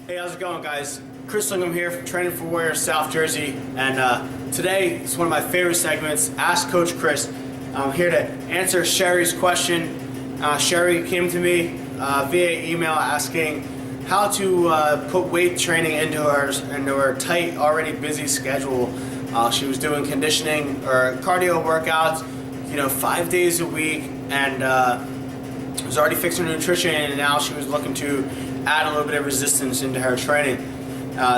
Hey, how's it going, guys? Chris Lingham here from Training for Warriors, South Jersey, and today is one of my favorite segments, Ask Coach Chris. I'm here to answer Sherry's question. Sherry came to me via email asking how to put weight training into her tight, already busy schedule. She was doing conditioning or cardio workouts, 5 days a week, and was already fixing her nutrition, and now she was looking to add a little bit of resistance into her training.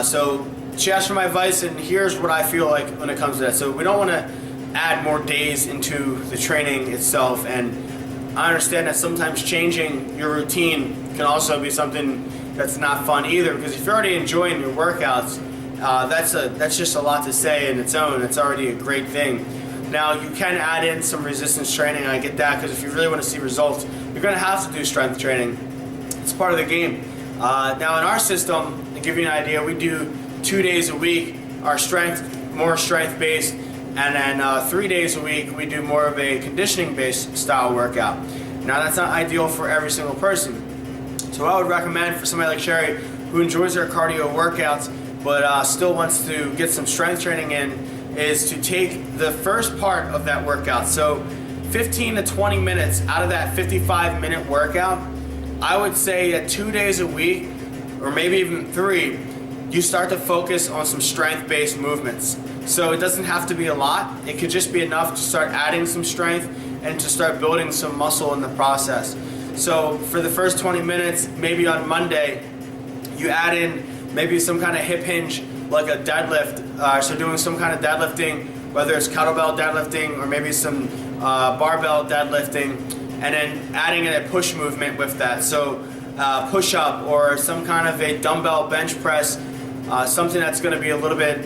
So she asked for my advice, and here's what I feel like when it comes to that. So we don't want to add more days into the training itself, and I understand that sometimes changing your routine can also be something that's not fun either, because if you're already enjoying your workouts, that's just a lot to say in its own. It's already a great thing. Now, you can add in some resistance training, I get that, because if you really want to see results, you're going to have to do strength training. It's part of the game. Now, in our system, to give you an idea, we do 2 days a week, our more strength-based, and then 3 days a week, we do more of a conditioning-based style workout. Now, that's not ideal for every single person. So what I would recommend for somebody like Sherry, who enjoys their cardio workouts, but still wants to get some strength training in, is to take the first part of that workout. So 15 to 20 minutes out of that 55-minute workout, I would say that 2 days a week, or maybe even 3, you start to focus on some strength-based movements. So it doesn't have to be a lot. It could just be enough to start adding some strength and to start building some muscle in the process. So for the first 20 minutes, maybe on Monday, you add in maybe some kind of hip hinge, like a deadlift. So doing some kind of deadlifting, whether it's kettlebell deadlifting or maybe some barbell deadlifting, and then adding in a push movement with that. So push up or some kind of a dumbbell bench press, something that's going to be a little bit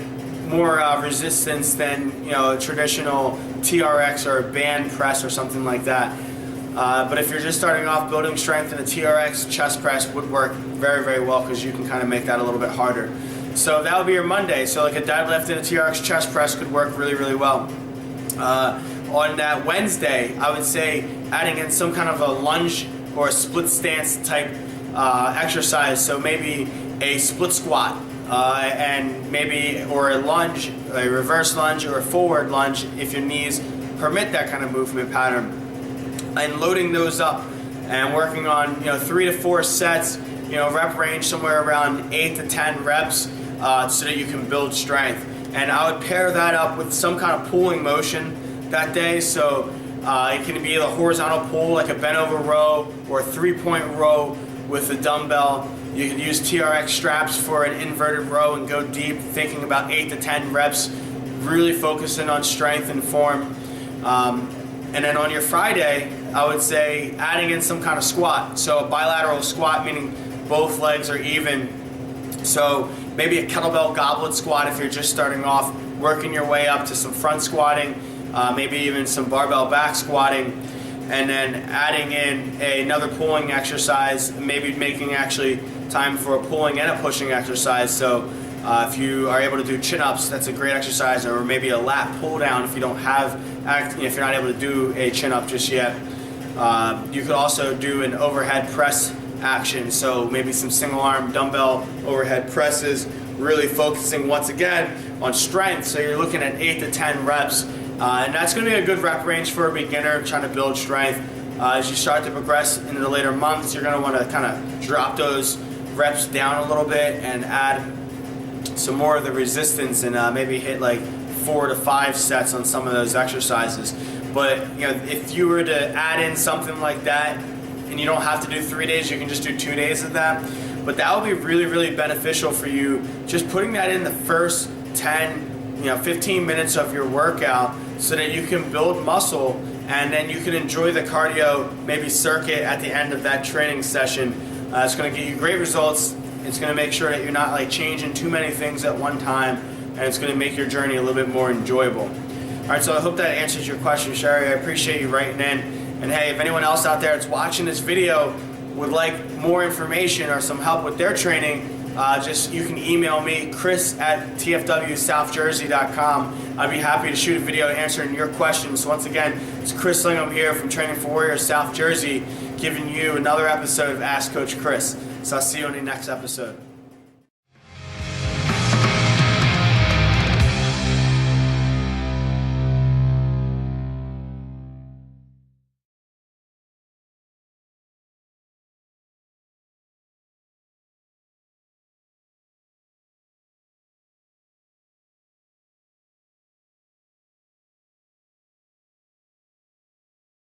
more resistance than a traditional TRX or a band press or something like that. But if you're just starting off, building strength in a TRX chest press would work very, very well, because you can kind of make that a little bit harder. So that would be your Monday. So like a deadlift and a TRX chest press could work really, really well. On that Wednesday, I would say adding in some kind of a lunge or a split stance type exercise. So maybe a split squat, or a lunge, a reverse lunge or a forward lunge if your knees permit that kind of movement pattern. And loading those up and working on 3 to 4 sets, rep range somewhere around 8 to 10 reps, so that you can build strength. And I would pair that up with some kind of pulling motion that day. So it can be a horizontal pull, like a bent over row or a 3-point row with a dumbbell. You can use TRX straps for an inverted row and go deep, thinking about 8 to 10 reps, really focusing on strength and form. And then on your Friday, I would say adding in some kind of squat. So a bilateral squat, meaning both legs are even. So maybe a kettlebell goblet squat if you're just starting off, working your way up to some front squatting, maybe even some barbell back squatting, and then adding in another pulling exercise, maybe making actually time for a pulling and a pushing exercise. So if you are able to do chin-ups, that's a great exercise, or maybe a lat pull-down if you don't have, if you're not able to do a chin-up just yet. You could also do an overhead press action, so maybe some single-arm dumbbell overhead presses, really focusing once again on strength. So you're looking at 8 to 10 reps, and that's going to be a good rep range for a beginner trying to build strength. As you start to progress into the later months, you're going to want to kind of drop those reps down a little bit and add some more of the resistance, and maybe hit like 4 to 5 sets on some of those exercises. But if you were to add in something like that, and you don't have to do 3 days, you can just do 2 days of that. But that would be really, really beneficial for you, just putting that in the first 10, 15 minutes of your workout, so that you can build muscle, and then you can enjoy the cardio, maybe circuit at the end of that training session. It's going to get you great results. It's going to make sure that you're not like changing too many things at one time, and it's going to make your journey a little bit more enjoyable. All right, so I hope that answers your question, Sherry. I appreciate you writing in. And hey, if anyone else out there that's watching this video would like more information or some help with their training, you can email me, chris@tfwsouthjersey.com. I'd be happy to shoot a video answering your questions. So once again, it's Chris Lingham here from Training for Warriors, South Jersey, giving you another episode of Ask Coach Chris. So I'll see you on the next episode.